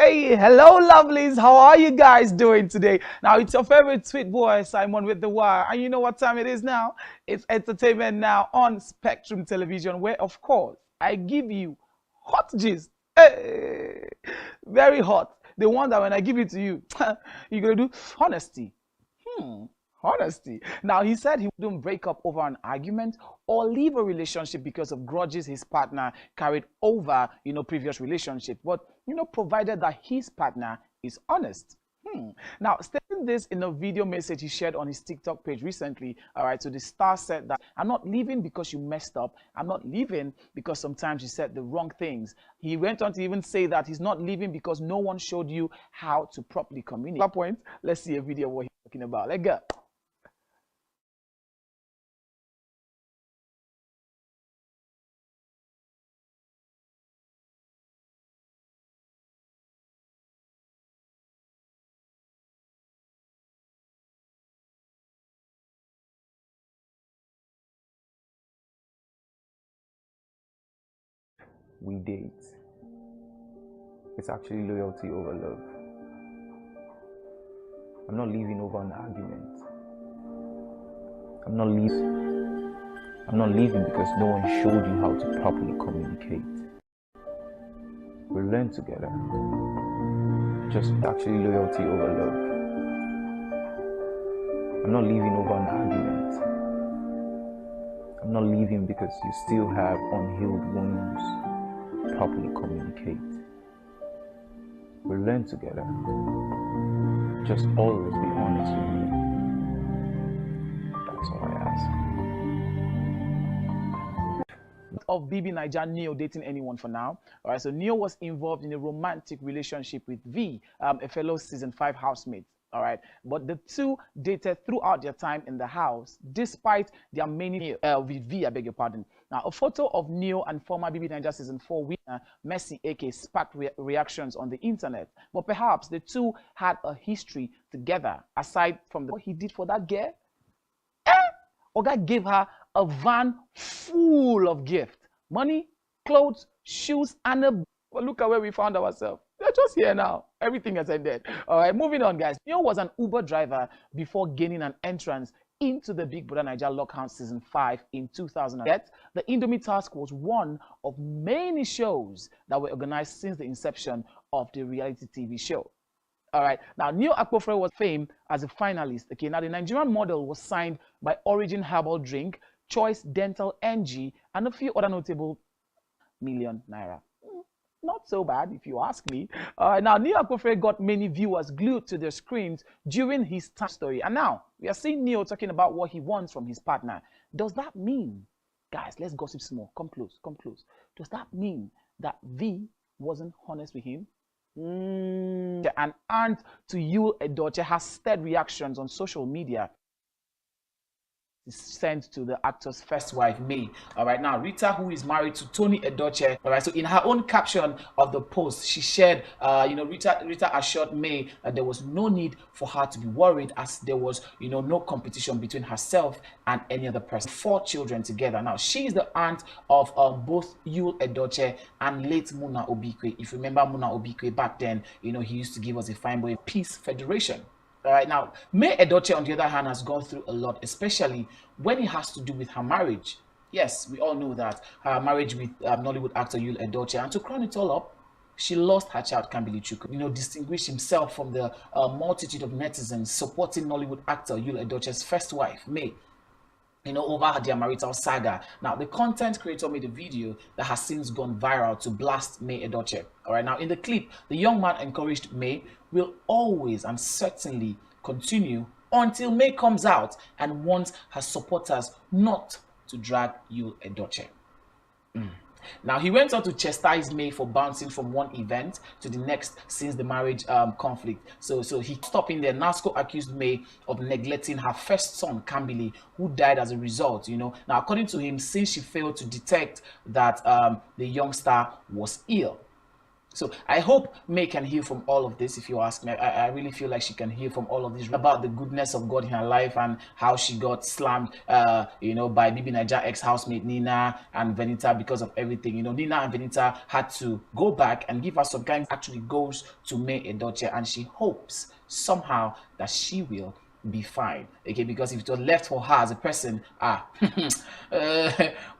Hey, hello lovelies, how are you guys doing today? Now it's your favorite sweet boy Simon with the wire, and you know what time it is now? It's entertainment now on Spectrum Television, where of course I give you hot gist. Hey, very hot. The one that when I give it to you, you're gonna do honesty. Hmm. Honesty. Now, he said he wouldn't break up over an argument or leave a relationship because of grudges his partner carried over, previous relationship. But, provided that his partner is honest. Now, stating this in a video message he shared on his TikTok page recently, all right, so the star said that I'm not leaving because you messed up. I'm not leaving because sometimes you said the wrong things. He went on to even say that he's not leaving because no one showed you how to properly communicate. At that point, let's see a video of what he's talking about. Let's go. We date. It's actually loyalty over love. I'm not leaving over an argument. I'm not leaving because no one showed you how to properly communicate. We learn together. Just actually loyalty over love. I'm not leaving over an argument. I'm not leaving because you still have unhealed wounds. Properly communicate. We learn together. Just always be honest with me. That's all I ask. Of BB Naija Neo dating anyone for now. All right, so Neo was involved in a romantic relationship with V, a fellow season 5 housemate. All right, but the two dated throughout their time in the house, despite their many with V, I beg your pardon. Now, a photo of Neo and former BB Naija season 4 winner Mercy AK sparked reactions on the internet. But perhaps the two had a history together, aside from what he did for that girl. Oga gave her a van full of gifts, money, clothes, shoes, and a. Well, look at where we found ourselves. We're just here now. Everything has ended. All right, moving on, guys. Neo was an Uber driver before gaining an entrance into the Big Brother Naija Lockdown Season 5 in 2000. Yet, the Indomie Task was one of many shows that were organized since the inception of the reality TV show. All right, now Neo Akpofre was famed as a finalist. Okay, now the Nigerian model was signed by Origin Herbal Drink, Choice Dental NG, and a few other notable million naira. Not so bad, if you ask me. Now, Neo Akpofre got many viewers glued to their screens during his time story. And now, we are seeing Neo talking about what he wants from his partner. Does that mean, guys, let's gossip some more. Come close, come close. Does that mean that V wasn't honest with him? An aunt to Yul Edochie has stirred reactions on social media. Sent to the actor's first wife, May. All right, now Rita, who is married to Tony Edochie, all right, so in her own caption of the post, she shared, Rita assured May that there was no need for her to be worried, as there was, no competition between herself and any other person. 4 children together. Now, she is the aunt of both Yul Edochie and late Muna Obikwe. If you remember Muna Obikwe back then, he used to give us a fine boy Peace Federation. All right, now, May Edochie, on the other hand, has gone through a lot, especially when it has to do with her marriage. Yes, we all know that her marriage with Nollywood actor Yul Edochie, and to crown it all up, she lost her child, Kambili Chukwu. Distinguished himself from the multitude of netizens supporting Nollywood actor Yul Edochie's first wife, May, over their marital saga. Now, the content creator made a video that has since gone viral to blast May Edochie. All right, now in the clip, the young man encouraged May will always and certainly continue until May comes out and wants her supporters not to drag Yul Edochie. Now, he went on to chastise May for bouncing from one event to the next since the marriage conflict. So he stopped in there. Nasco accused May of neglecting her first son, Kambili, who died as a result, Now, according to him, since she failed to detect that the young star was ill. So I hope May can heal from all of this. If you ask me, I really feel like she can heal from all of this about the goodness of God in her life and how she got slammed, by Bibi Naija ex-housemate Nina and Venita because of everything. Nina and Venita had to go back and give her some kind. Actually goes to May Edochie, and she hopes somehow that she will be fine, okay, because if it was left for her as a person,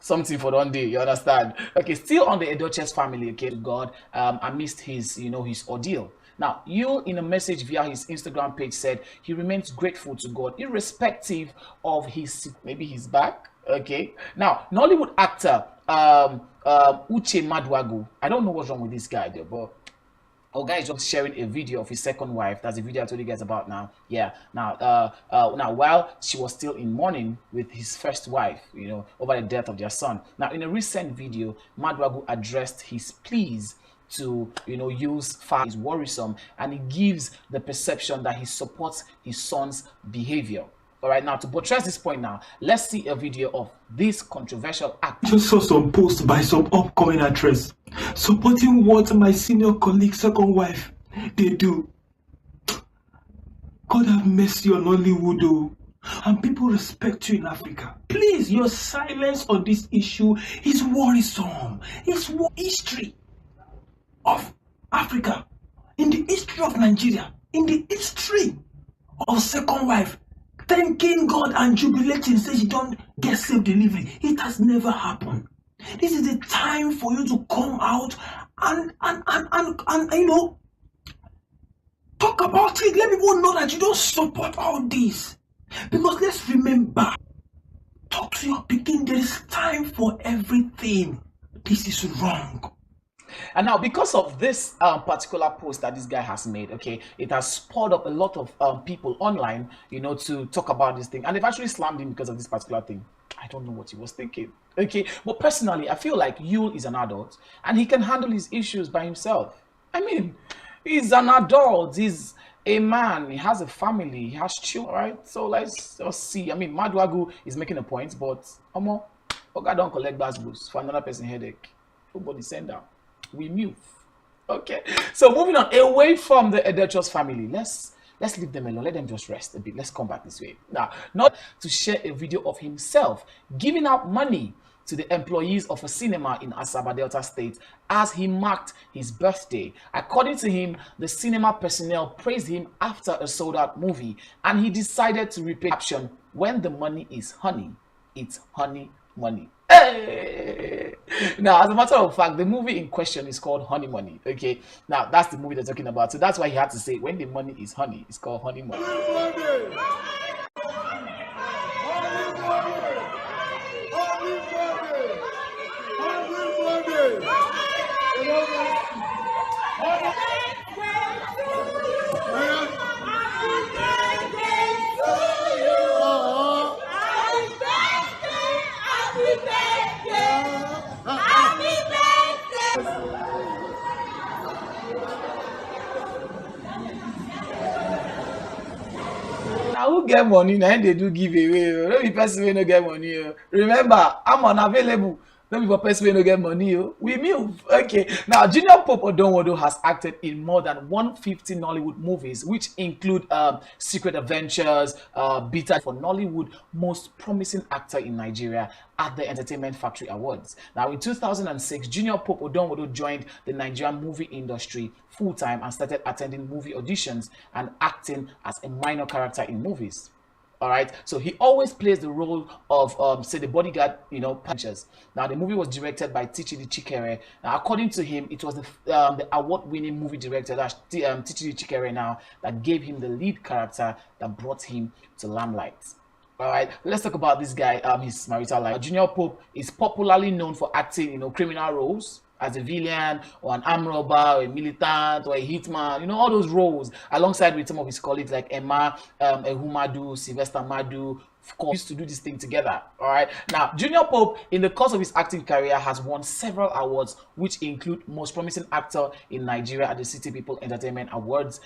something for one day, you understand. Okay, still on the Edochie's family, okay, God, amidst his his ordeal. Now, Yul, in a message via his Instagram page, said he remains grateful to God irrespective of maybe his back. Okay, now Nollywood actor Uche Madwagu, I don't know what's wrong with this guy there, but guy is just sharing a video of his second wife. That's the video I told you guys about now. Yeah. Now, while she was still in mourning with his first wife, over the death of their son. Now, in a recent video, Madwagu addressed his pleas to, use fire is worrisome, and he gives the perception that he supports his son's behavior. All right, now to buttress this point now, let's see a video of this controversial act. Just saw some posts by some upcoming actress supporting what my senior colleague's second wife they do. God have mercy on Hollywood, though. And people respect you in Africa. Please, your silence on this issue is worrisome. It's history of Africa, in the history of Nigeria, in the history of second wife thanking God and jubilating, says you don't get safe delivery. It has never happened. This is the time for you to come out and talk about it. Let people know that you don't support all this. Because let's remember, talk to your Peking. There is time for everything. This is wrong. And now, because of this particular post that this guy has made, okay, it has spurred up a lot of people online, to talk about this thing. And they've actually slammed him because of this particular thing. I don't know what he was thinking, okay? But personally, I feel like Yul is an adult and he can handle his issues by himself. I mean, he's an adult. He's a man. He has a family. He has children, right? So let's see. I mean, Madwagu is making a point, but Omah, Oga don't collect bass for another person headache. Nobody send out. We move. Okay, so moving on away from the Edochie's family, let's leave them alone. Let them just rest a bit. Let's come back this way now. Not to share a video of himself giving out money to the employees of a cinema in Asaba Delta State as he marked his birthday. According to him, the cinema personnel praised him after a sold-out movie, and he decided to repay caption, "When the money is honey, it's honey money." Hey! Now, as a matter of fact, the movie in question is called Honey Money. Okay, now that's the movie they're talking about. So that's why he had to say, when the money is honey, it's called Honey Money. Now who get money? Now they do give away. No be person wey no get money. Remember, I'm unavailable. No be for person wey no get money. We move. Okay. Now, Junior Pope Odonwodo has acted in more than 150 Nollywood movies, which include Secret Adventures, Bitter for Nollywood Most Promising Actor in Nigeria at the Entertainment Factory Awards. Now, in 2006, Junior Pope Odonwodo joined the Nigerian movie industry full-time and started attending movie auditions and acting as a minor character in movies. All right, so he always plays the role of say the bodyguard, punchers. Now the movie was directed by Tichidi Chikere. Now according to him, it was the award-winning movie director, that's Tichidi Chikere now, that gave him the lead character that brought him to limelight. All right, let's talk about this guy, his marital life. Junior Pope is popularly known for acting, criminal roles as a villain or an armed robber or a militant or a hitman, all those roles, alongside with some of his colleagues like Emma, Ehumadu, Sylvester Madu, of course, used to do this thing together. All right. Now, Junior Pope, in the course of his acting career, has won several awards, which include Most Promising Actor in Nigeria at the City People Entertainment Awards,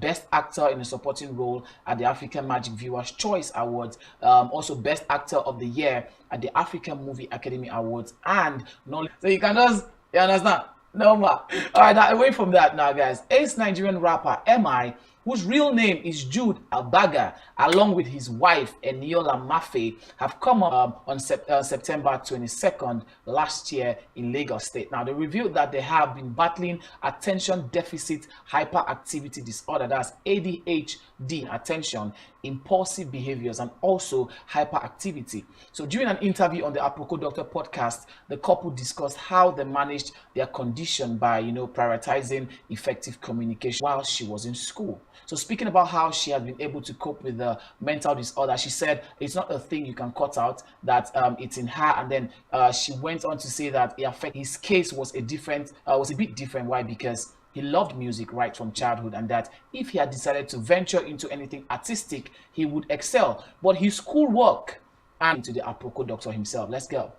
Best Actor in a Supporting Role at the African Magic Viewers Choice Awards, also Best Actor of the Year at the African Movie Academy Awards, and so you can just, you understand? No, ma. All right, now away from that now, guys. Ace Nigerian rapper MI, whose real name is Jude Albaga, along with his wife Eniola Mafe, have come up on September 22nd last year in Lagos State. Now, they revealed that they have been battling attention deficit hyperactivity disorder, that's ADHD, attention, impulsive behaviors, and also hyperactivity. So, during an interview on the Aproko Doctor podcast, the couple discussed how they managed their condition by, prioritizing effective communication while she was in school. So speaking about how she has been able to cope with the mental disorder, she said it's not a thing you can cut out, that it's in her. And then she went on to say that his case was a bit different. Why? Because he loved music right from childhood, and that if he had decided to venture into anything artistic, he would excel. But his schoolwork and to the Aproko Doctor himself. Let's go.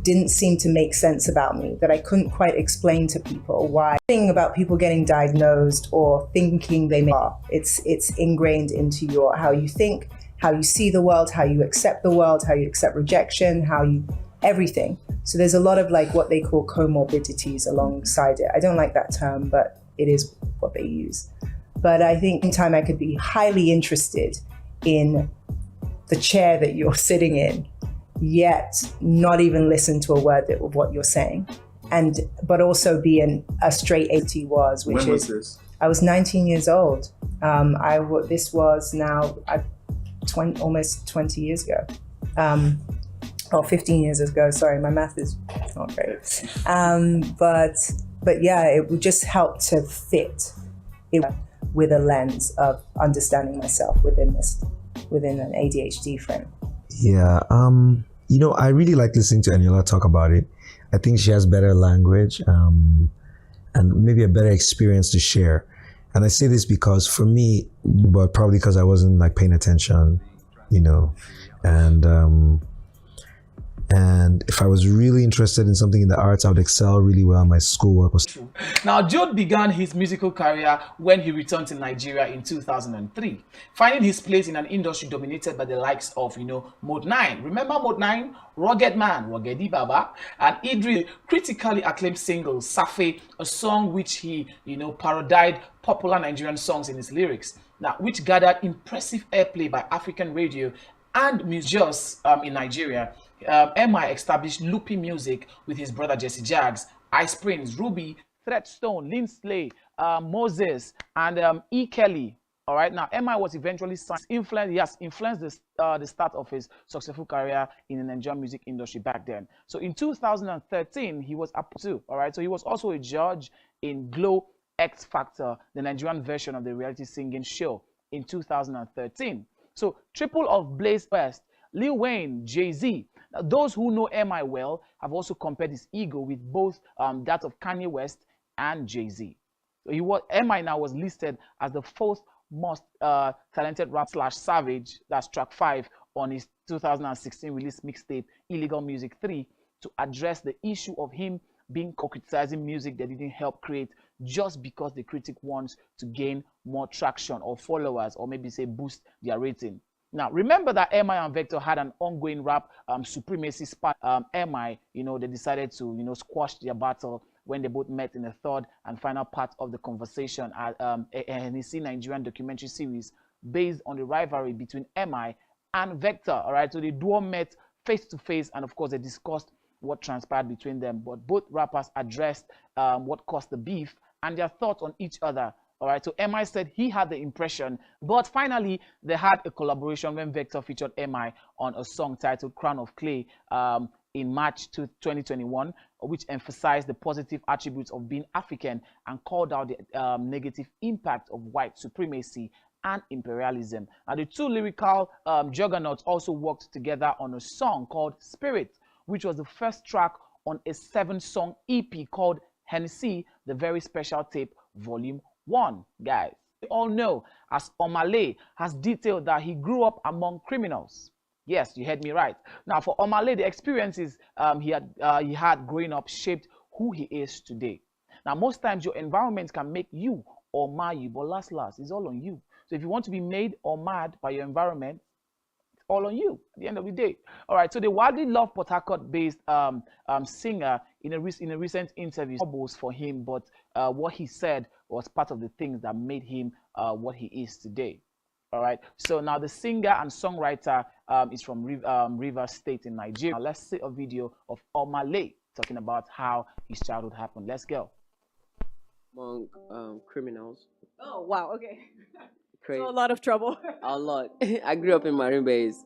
Didn't seem to make sense about me, that I couldn't quite explain to people why. The thing about people getting diagnosed or thinking they may are, it's ingrained into your how you think, how you see the world, how you accept the world, how you accept rejection, everything. So there's a lot of like what they call comorbidities alongside it. I don't like that term, but it is what they use. But I think in time I could be highly interested in the chair that you're sitting in, yet not even listen to a word of what you're saying, but also be a straight AT was, which when was this? I was 19 years old. This was now almost 20 years ago, or 15 years ago. Sorry, my math is not great. But yeah, it would just help to fit it with a lens of understanding myself within an ADHD frame. Yeah, I really like listening to Eniola talk about it. I think she has better language and maybe a better experience to share. And I say this because for me, but probably because I wasn't like paying attention, and if I was really interested in something in the arts, I would excel really well. My schoolwork was true. Now, Jude began his musical career when he returned to Nigeria in 2003, finding his place in an industry dominated by the likes of, Mode 9. Remember Mode 9? Rugged Man, Ruggedi Baba, and Idris' critically acclaimed single, Safe, a song which he, parodied popular Nigerian songs in his lyrics, now which gathered impressive airplay by African radio and musicians in Nigeria. MI established loopy music with his brother Jesse Jaggs, Ice Prince, Ruby, Threadstone, Linsley, Moses, and E. Kelly. All right, now MI was eventually signed. He has influenced the start of his successful career in the Nigerian music industry back then. So in 2013, he was up to. All right, so he was also a judge in Glow X Factor, the Nigerian version of the reality singing show in 2013. So triple of Blaze West, Lil Wayne, Jay-Z. Now, those who know MI well have also compared his ego with both that of Kanye West and Jay-Z. So MI now was listed as the fourth most talented rap / savage, that's track 5 on his 2016 release mixtape Illegal Music 3, to address the issue of him being criticizing music that didn't help create just because the critic wants to gain more traction or followers, or maybe say boost their rating. Now, remember that MI and Vector had an ongoing rap supremacy spat. MI, they decided to, squash their battle when they both met in the third and final part of the conversation at a NEC Nigerian documentary series based on the rivalry between MI and Vector. All right, so the duo met face to face, and of course, they discussed what transpired between them. But both rappers addressed what caused the beef and their thoughts on each other. All right, so MI said he had the impression, but finally they had a collaboration when Vector featured MI on a song titled Crown of Clay in March 2021, which emphasized the positive attributes of being African and called out the negative impact of white supremacy and imperialism. Now, the two lyrical juggernauts also worked together on a song called Spirit, which was the first track on a 7-song EP called Hennessy, the Very Special Tape, Volume 1, guys. We all know, as Omah has detailed, that he grew up among criminals. Yes, you heard me right. Now, for Omah, the experiences he had growing up shaped who he is today. Now, most times your environment can make you or mar you, but last, it's all on you. So if you want to be made or marred by your environment, all on you at the end of the day. All right, so the widely loved Port Harcourt-based singer in a recent interview, troubles for him, but what he said was part of the things that made him what he is today. All right. So now the singer and songwriter is from Rivers State in Nigeria. Now let's see a video of Omah talking about how his childhood happened. Let's go. Among criminals. Oh wow, okay. Crazy. So a lot of trouble. A lot. I grew up in Marine Bays,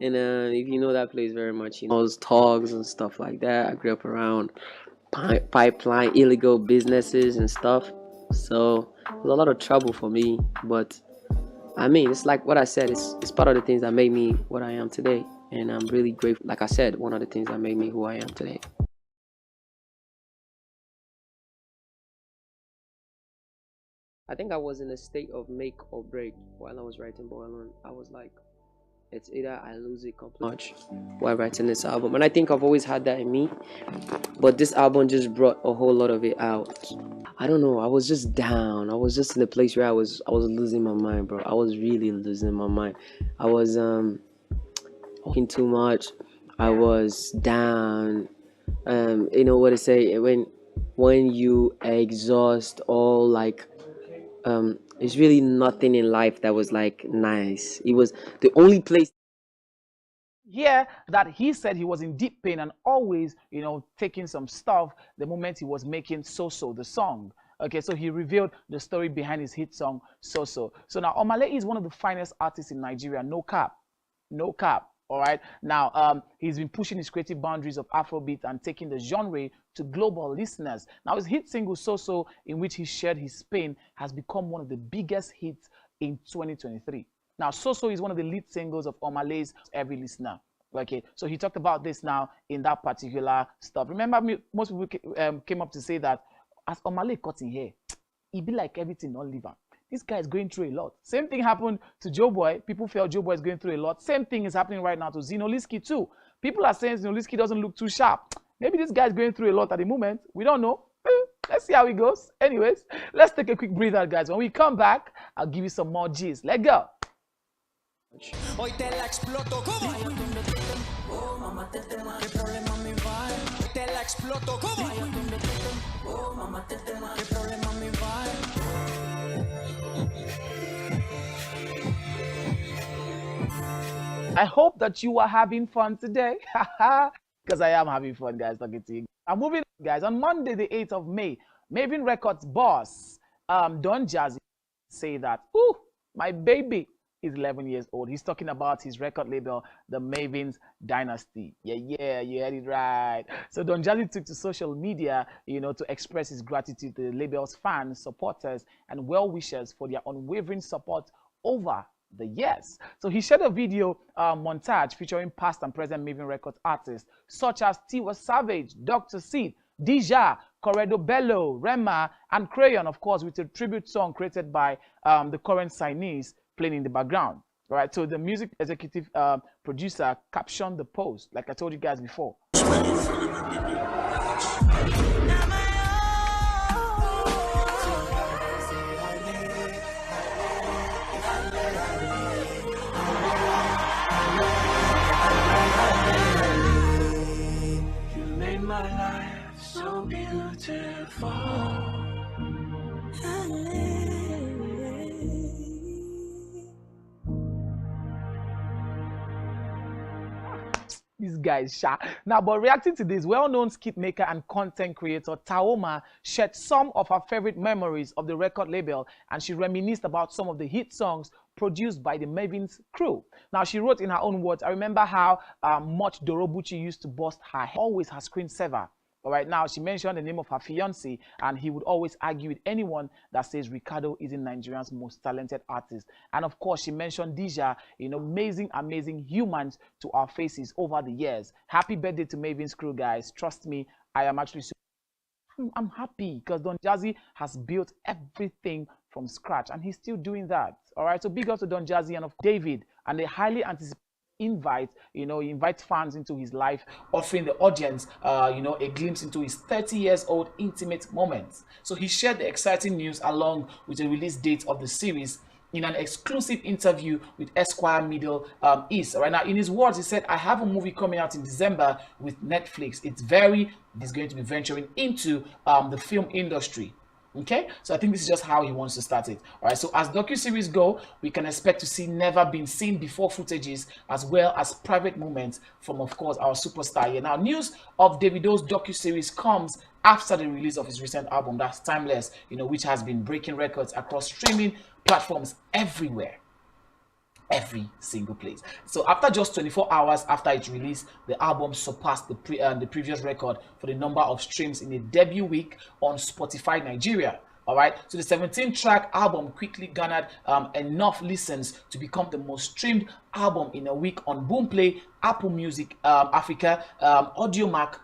and if you know that place very much, you know, those togs and stuff like that. I grew up around pipeline, illegal businesses and stuff. So it was a lot of trouble for me, but I mean, it's like what I said. It's part of the things that made me what I am today, and I'm really grateful. Like I said, one of the things that made me who I am today. I think I was in a state of make or break while I was writing Boy Alone. I was like, it's either I lose it completely while writing this album. And I think I've always had that in me. But this album just brought a whole lot of it out. I don't know, I was just down. I was just in a place where I was losing my mind, bro. I was really losing my mind. I was talking too much. I was down. You know what they say, when you exhaust all like there's really nothing in life that was like nice. It was the only place. Yeah, that he said he was in deep pain and always, you know, taking some stuff the moment he was making So the song. Okay, so he revealed the story behind his hit song So. So now Omah is one of the finest artists in Nigeria. No cap, no cap. All right. Now, he's been pushing his creative boundaries of Afrobeat and taking the genre to global listeners. Now, his hit single So, in which he shared his pain, has become one of the biggest hits in 2023. Now, So is one of the lead singles of Omah every listener. Okay, so he talked about this now in that particular stuff. Remember, most people came up to say that as Omah cut in hair, it be like everything not liver. This guy is going through a lot. Same thing happened to Joe Boy. People felt Joe Boy is going through a lot. Same thing is happening right now to Zinoliski too. People are saying Zinoliski doesn't look too sharp. Maybe this guy is going through a lot at the moment. We don't know. Let's see how it goes. Anyways, let's take a quick breather, guys. When we come back, I'll give you some more G's. Let's go. Hoy te la exploto, ¿cómo? Oh, mamá, te tema. ¿Qué problema me va? Hoy te la exploto, ¿cómo? Oh, mamá, te tema. ¿Qué problema me va? I hope that you are having fun today, because I am having fun, guys, talking to you. I'm moving on, guys. On Monday, the 8th of May, Maven Records boss, Don Jazzy, say that, ooh, my baby is 11 years old. He's talking about his record label, the Maven's Dynasty. Yeah, you heard it right. So Don Jazzy took to social media, you know, to express his gratitude to the label's fans, supporters, and well-wishers for their unwavering support over the years. So he shared a video montage featuring past and present Maven Records artists such as Tiwa Savage, Dr. Seed, Dija, Corredo Bello, Rema, and Crayon, of course, with a tribute song created by the current signees playing in the background. All right, so the music executive producer captioned the post, like I told you guys before. This guy is shy. Now, but reacting to this, well-known skit maker and content creator Omah shared some of her favorite memories of the record label, and she reminisced about some of the hit songs produced by the Maven's crew. Now, she wrote in her own words, I remember how much Dorobuchi used to bust her hair, always her screensaver. All right, now she mentioned the name of her fiancé, and he would always argue with anyone that says Ricardo isn't Nigeria's most talented artist. And of course, she mentioned Dija, you know, amazing humans to our faces over the years. Happy birthday to Maven's crew, guys. Trust me, I am actually I'm happy because Don Jazzy has built everything from scratch, and he's still doing that. All right, so big up to Don Jazzy and of David, and they highly anticipate invite, you know, he invites fans into his life, offering the audience, you know, a glimpse into his 30-year-old intimate moments. So he shared the exciting news along with the release date of the series in an exclusive interview with Esquire Middle East. Right now, in his words, he said, "I have a movie coming out in December with Netflix. He's going to be venturing into the film industry." Okay, so I think this is just how he wants to start it. All right, so as docuseries go, we can expect to see never been seen before footages as well as private moments from, of course, our superstar here. Now, news of Davido's docuseries comes after the release of his recent album, that's Timeless, which has been breaking records across streaming platforms everywhere. Every single place. So after just 24 hours after its release, the album surpassed the previous record for the number of streams in a debut week on Spotify Nigeria. All right, so the 17-track album quickly garnered enough listens to become the most streamed album in a week on Boomplay, Apple Music Africa, Audiomack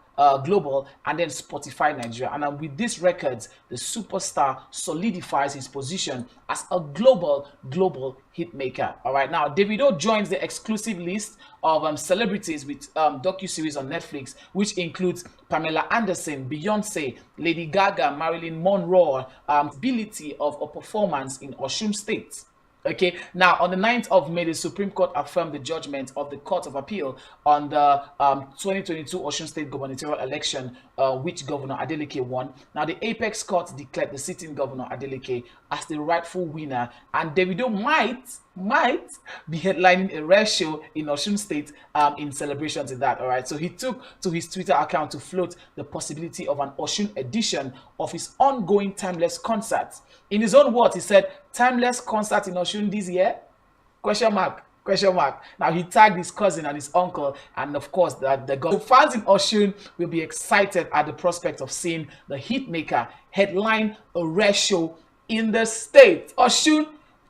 Global, and then Spotify Nigeria. And with these records, the superstar solidifies his position as a global hit maker. All right, now Davido joins the exclusive list of celebrities with docuseries on Netflix, which includes Pamela Anderson, Beyonce, Lady Gaga, Marilyn Monroe, ability of a performance in Osun State. Okay, now on the 9th of May, the Supreme Court affirmed the judgment of the Court of Appeal on the 2022 Osun State gubernatorial election, which Governor Adeleke won. Now, the Apex Court declared the sitting Governor Adeleke as the rightful winner, and Davido might be headlining a rare show in Osun State in celebration to that. All right, so he took to his Twitter account to float the possibility of an Osun edition of his ongoing Timeless concert. In his own words, he said, "Timeless concert in Osun this year? Question mark. Now, he tagged his cousin and his uncle, and of course, the fans in Osun will be excited at the prospect of seeing the hitmaker headline a rare show in the state. Osun,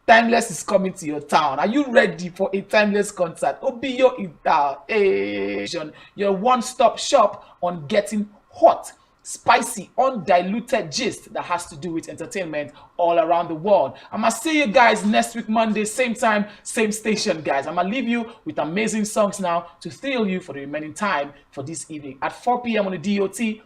Timeless is coming to your town. Are you ready for a Timeless concert? Obiyo in town. Hey, your one-stop shop on getting hot, spicy, undiluted gist that has to do with entertainment all around the world. I'm gonna see you guys next week, Monday, same time, same station, guys. I'm gonna leave you with amazing songs now to thrill you for the remaining time for this evening at 4 p.m. on the DOT.